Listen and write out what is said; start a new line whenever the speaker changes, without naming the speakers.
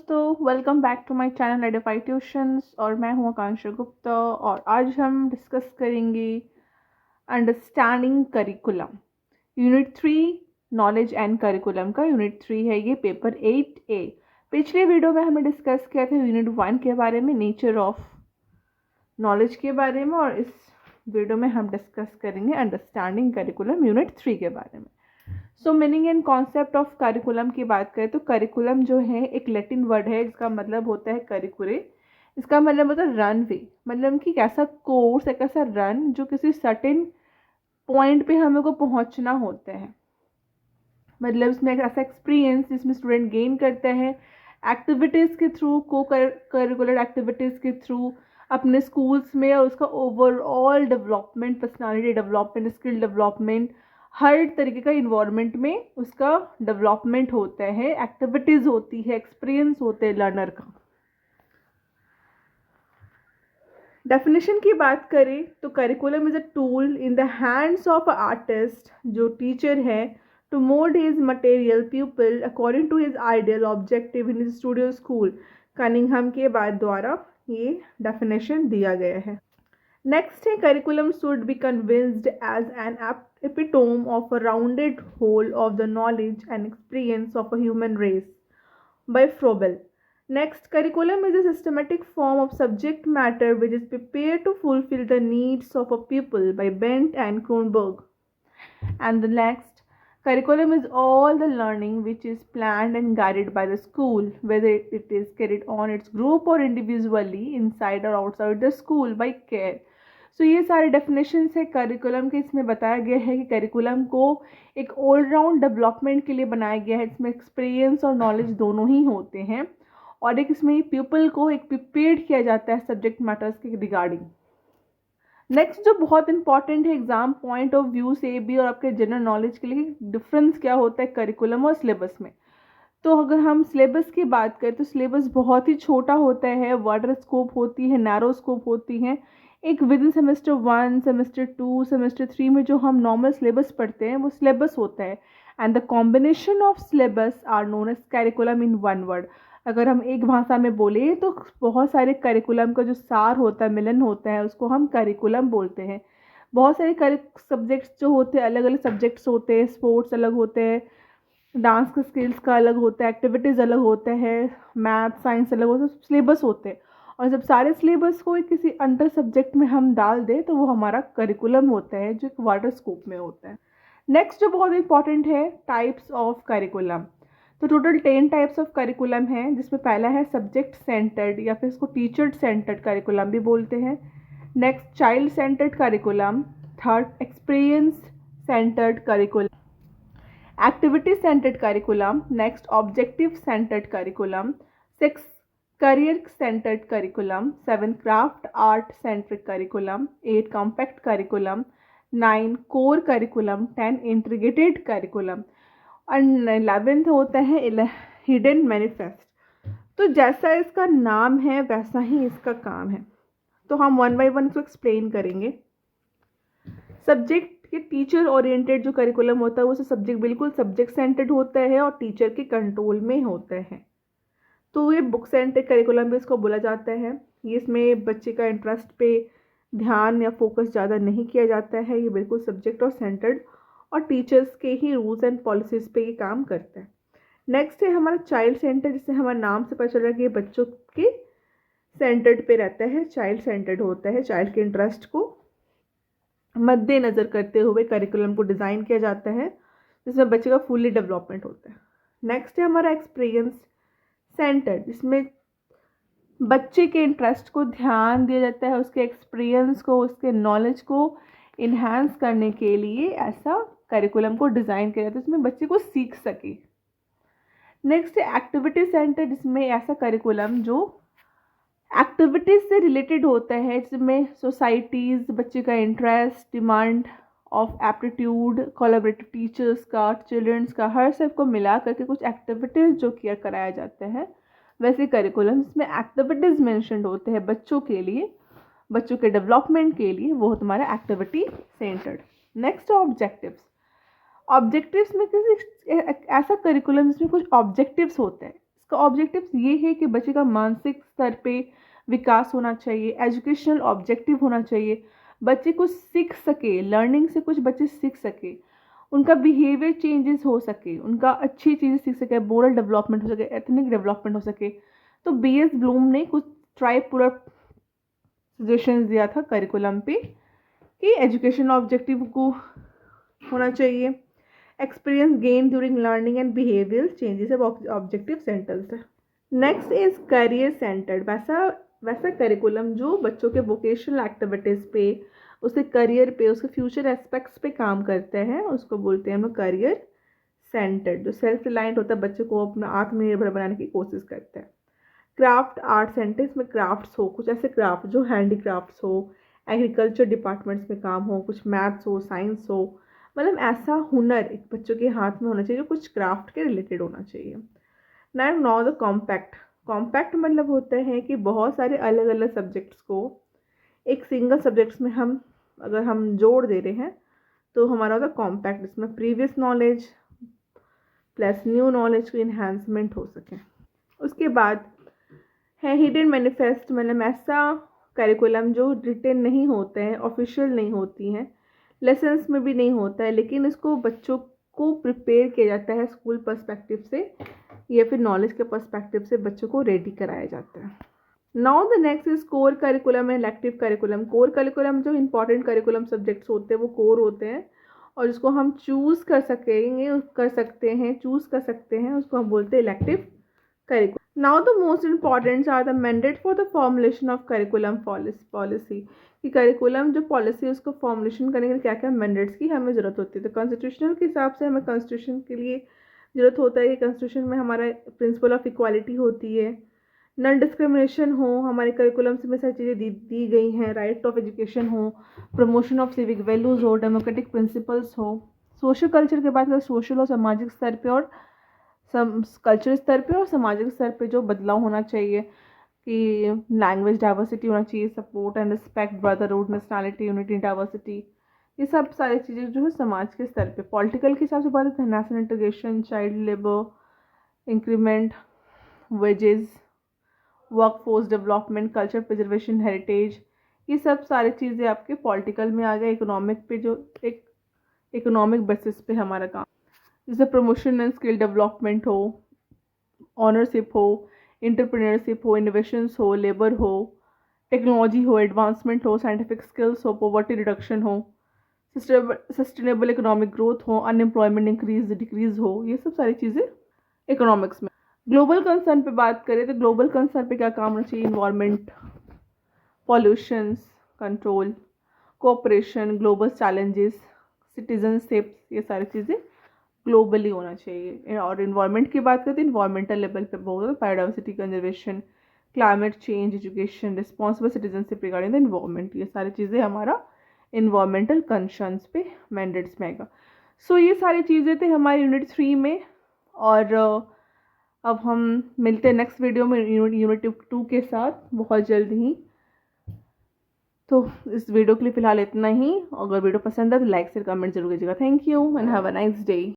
दोस्तों, welcome back to my channel Edify Tuitions. और मैं हूं आकांक्षा गुप्ता और आज हम डिस्कस करेंगे understanding curriculum unit 3 knowledge and curriculum का। यूनिट 3 है ये, पेपर 8A। पिछले वीडियो में हमने डिस्कस किया था यूनिट 1 के बारे में, नेचर ऑफ नॉलेज के बारे में, और इस वीडियो में हम डिस्कस करेंगे अंडरस्टैंडिंग करिकुलम यूनिट 3 के बारे में। सो meaning and concept of curriculum की बात करें तो करिकुलम जो है एक लैटिन वर्ड है जिसका मतलब होता है करिकुरे। इसका मतलब होता है रन वे, मतलब कि एक ऐसा कोर्स, एक ऐसा रन जो किसी सर्टेन पॉइंट पे हमें को पहुंचना होता है। मतलब इसमें एक ऐसा एक्सपीरियंस जिसमें स्टूडेंट गेन करते हैं एक्टिविटीज़ के थ्रू, को करिकुलर एक्टिविटीज़ के थ्रू अपने स्कूल्स में, और उसका overall development, personality development, skill development, हर तरीके का इन्वायरमेंट में उसका डेवलपमेंट होता है, एक्टिविटीज़ होती है, एक्सपीरियंस होते हैं लर्नर का। डेफिनेशन की बात करें तो curriculum is a tool in the hands of a artist, जो टीचर है, to mould his material people according to his ideal objective in his studio school. Cunningham के बाद द्वारा ये डेफिनेशन दिया गया है। Next है curriculum should be convinced as an epitome of a rounded whole of the knowledge and experience of a human race by Froebel. Next, curriculum is a systematic form of subject matter which is prepared to fulfill the needs of a people by Bent and Kronberg. And the next, curriculum is all the learning which is planned and guided by the school, whether it is carried on its group or individually, inside or outside the school by care. सो ये सारे definitions है curriculum के। इसमें बताया गया है कि curriculum को एक ऑलराउंड डेवलपमेंट के लिए बनाया गया है, इसमें एक्सपीरियंस और नॉलेज दोनों ही होते हैं, और एक इसमें पीपल को एक प्रिपेयर्ड किया जाता है सब्जेक्ट मैटर्स के रिगार्डिंग। नेक्स्ट जो बहुत इंपॉर्टेंट है एग्जाम पॉइंट ऑफ व्यू से भी और आपके जनरल नॉलेज के लिए, डिफरेंस क्या होता है करिकुलम और सिलेबस में। तो अगर हम सिलेबस की बात करें तो सिलेबस बहुत ही छोटा होता है, वाटर स्कोप होती है, नैरो स्कोप होती है। एक with in semester 1, semester 2, semester 3 में जो हम नॉर्मल सिलेबस पढ़ते हैं वो सिलेबस होता है। And the combination of syllabus are known as curriculum in one word. अगर हम एक भाषा में बोले तो बहुत सारे करिकुलम का जो सार होता है, मिलन होता है, उसको हम करिकुलम बोलते हैं। बहुत सारे सब्जेक्ट्स जो होते हैं, अलग अलग सब्जेक्ट्स होते हैं, स्पोर्ट्स अलग होते हैं, डांस के स्किल्स का अलग होता है, एक्टिविटीज़ अलग होता है, मैथ साइंस अलग होता है, सिलेबस होते हैं। और जब सारे सिलेबस को किसी अंतर सब्जेक्ट में हम डाल दें तो वो हमारा करिकुलम होता है, जो एक वाटर स्कोप में होता है। नेक्स्ट जो बहुत इंपॉर्टेंट है, टाइप्स ऑफ करिकुलम। तो टोटल 10 टाइप्स ऑफ करिकुलम हैं, जिसमें पहला है सब्जेक्ट सेंटर्ड, या फिर इसको टीचर सेंटर्ड करिकुलम भी बोलते हैं। Next child centred curriculum. Third experience centred curriculum. Activity centred curriculum. Next objective centred curriculum. 6 career centered curriculum। 7 craft art centric curriculum। 8 compact curriculum। 9 core curriculum। 10 integrated curriculum। और 11th होता है hidden manifest. तो जैसा इसका नाम है वैसा ही इसका काम है, तो हम वन बाय वन इसको एक्सप्लेन करेंगे। सब्जेक्ट के टीचर ओरिएंटेड जो करिकुलम होता है वो सब्जेक्ट बिल्कुल सब्जेक्ट सेंटर्ड होता है और टीचर के कंट्रोल में होता है। तो ये बुक सेंटर्ड करिकुलम भी इसको बोला जाता है। ये इसमें बच्चे का इंटरेस्ट पे ध्यान या फोकस ज़्यादा नहीं किया जाता है, ये बिल्कुल सब्जेक्ट और सेंटर्ड और टीचर्स के ही रूल्स एंड पॉलिसीज़ पे ये काम करता है। नेक्स्ट है हमारा चाइल्ड सेंटर, जिससे हमारे नाम से पता चल रहा है कि ये बच्चों के सेंटर्ड पे रहता है, चाइल्ड सेंटर्ड होता है। चाइल्ड के इंटरेस्ट को मद्देनज़र करते हुए करिकुलम को डिज़ाइन किया जाता है, जिसमें बच्चे का फुली डेवलपमेंट होता है। नेक्स्ट है हमारा एक्सपीरियंस सेंटर्ड, जिसमें बच्चे के इंटरेस्ट को ध्यान दिया जाता है, उसके एक्सपीरियंस को, उसके नॉलेज को इन्हांस करने के लिए ऐसा करिकुलम को डिज़ाइन किया जाता है जिसमें बच्चे को सीख सके। नेक्स्ट है एक्टिविटी सेंटर, जिसमें ऐसा करिकुलम जो एक्टिविटीज़ से रिलेटेड होता है, जिसमें सोसाइटीज़, बच्चे का interest, demand of aptitude, collaborative teachers का, चिल्ड्रंस का, हर सब को मिला करके कुछ एक्टिविटीज़ जो किया कराया जाता है, वैसे करिकुलम जिसमें एक्टिविटीज़ मेंशन्ड होते हैं बच्चों के लिए, बच्चों के डेवलपमेंट के लिए, वो तुम्हारा activity centred. Next objectives. Objectives में किसी ऐसा करिकुलम जिसमें कुछ ऑब्जेक्टिव्स होते हैं, इसका ऑब्जेक्टिव ये है कि बच्चे का मानसिक स्तर पे विकास होना चाहिए, एजुकेशनल ऑब्जेक्टिव होना चाहिए, बच्चे कुछ सीख सके, लर्निंग से कुछ बच्चे सीख सके, उनका बिहेवियर चेंजेस हो सके, उनका अच्छी चीज़ें सीख सके, मोरल डेवलपमेंट हो सके, एथनिक डेवलपमेंट हो सके। तो BS ब्लूम ने कुछ ट्राई सजेशंस दिया था करिकुलम पे कि एजुकेशन ऑब्जेक्टिव को होना चाहिए, experience gain during learning and behavioural changes objective centres है। Next is career centred. वैसा करिकुलम जो बच्चों के वोकेशनल एक्टिविटीज़ पे, उसके करियर पे, उसके फ्यूचर एस्पेक्ट्स पे काम करते हैं, उसको बोलते हैं हम लोग करियर सेंटर्ड। जो सेल्फ रिलायंट होता है, बच्चे को अपना आत्मनिर्भर बनाने की कोशिश करते हैं। क्राफ्ट आर्ट सेंटर, इसमें क्राफ्ट्स हो, कुछ ऐसे क्राफ्ट जो हैंडी क्राफ्ट्स हो, एग्रीकल्चर डिपार्टमेंट्स में काम हो, कुछ मैथ्स हो, साइंस हो, मतलब ऐसा हुनर एक बच्चों के हाथ में होना चाहिए जो कुछ क्राफ्ट के रिलेटेड होना चाहिए। नाउ द कॉम्पैक्ट मतलब होता है कि बहुत सारे अलग अलग सब्जेक्ट्स को एक सिंगल सब्जेक्ट्स में अगर हम जोड़ दे रहे हैं तो हमारा होता है कॉम्पैक्ट, जिसमें previous knowledge plus new knowledge की इन्हांसमेंट हो सके। उसके बाद है हिडन मैनिफेस्ट, मतलब ऐसा करिकुलम जो रिटन नहीं होते हैं, ऑफिशियल नहीं होती हैं, लेसन्स में भी नहीं होता है, लेकिन इसको बच्चों को प्रिपेयर किया जाता है स्कूल पर्सपेक्टिव से या फिर नॉलेज के पर्सपेक्टिव से बच्चों को रेडी कराया जाता है। Now the next is core curriculum and elective curriculum. Core curriculum जो इंपॉर्टेंट करिकुलम सब्जेक्ट्स होते हैं वो कोर होते हैं और जिसको हम चूज़ कर सकते हैं उसको हम बोलते हैं elective curriculum. Now the most important are the mandate for the formulation of curriculum policy कि करिकुलम जो पॉलिसी है उसको फॉर्मुलेशन करने के लिए क्या क्या मैंडेट्स की हमें ज़रूरत होती है। तो कॉन्स्टिट्यूशनल के हिसाब से हमें कॉन्स्टिट्यूशन के लिए ज़रूरत होता है कि कॉन्स्टिट्यूशन में हमारा प्रिंसिपल ऑफ इक्वालिटी होती है, नॉन डिस्क्रिमिनेशन हो, हमारे करिकुलम में सारी चीज़ें दी गई हैं, राइट ऑफ एजुकेशन हो, प्रमोशन ऑफ सिविक वैल्यूज़ हो, डेमोक्रेटिक प्रिंसिपल्स हो। सोशल कल्चर के बाद सोशल और सामाजिक स्तर पे और कल्चर स्तर पे और सामाजिक स्तर पे जो बदलाव होना चाहिए कि लैंग्वेज डाइवर्सिटी होना चाहिए, support and respect, brotherhood, nationality, unity, diversity, ये सब सारी चीज़ें जो है समाज के स्तर पे। पॉलिटिकल के हिसाब से बात है national integration, child labour, increment, wages, work force development, culture preservation, heritage, ये सब सारी चीज़ें आपके पॉलिटिकल में आ गए। इकोनॉमिक पे जो एक इकोनॉमिक बेसिस पे हमारा काम, जैसे प्रमोशन एंड स्किल डेवलपमेंट हो, ऑनरशिप हो, इंटरप्रेन्योरशिप हो, इनोवेशंस हो, लेबर हो, टेक्नोलॉजी हो, एडवांसमेंट हो, साइंटिफिक स्किल्स हो, पॉवर्टी रिडक्शन हो, सस्टेनेबल इकोनॉमिक ग्रोथ हो, अनएम्प्लॉयमेंट इंक्रीज डिक्रीज हो, ये सब सारी चीज़ें इकोनॉमिक्स में। ग्लोबल कंसर्न पे बात करें तो ग्लोबल कंसर्न पे क्या काम होना चाहिए, environment, pollutions control, cooperation, global challenges, citizenship, ये सारी चीज़ें ग्लोबली होना चाहिए। और इन्वायरमेंट की बात करते हैं, इन्वायरमेंटल लेवल पे बहुत biodiversity conservation, climate change, education, responsible citizenship regarding the environment, ये सारी चीज़ें हमारा इन्वायरमेंटल कंसर्न्स पे मैंडेट्स में आएगा। सो ये सारी चीज़ें थे हमारे यूनिट 3 में। और अब हम मिलते हैं नेक्स्ट वीडियो में यूनिट 2 के साथ बहुत जल्द ही। तो इस वीडियो के लिए फ़िलहाल इतना ही। अगर वीडियो पसंद है तो लाइक शेयर कमेंट जरूर कीजिएगा। Thank you and have a nice day.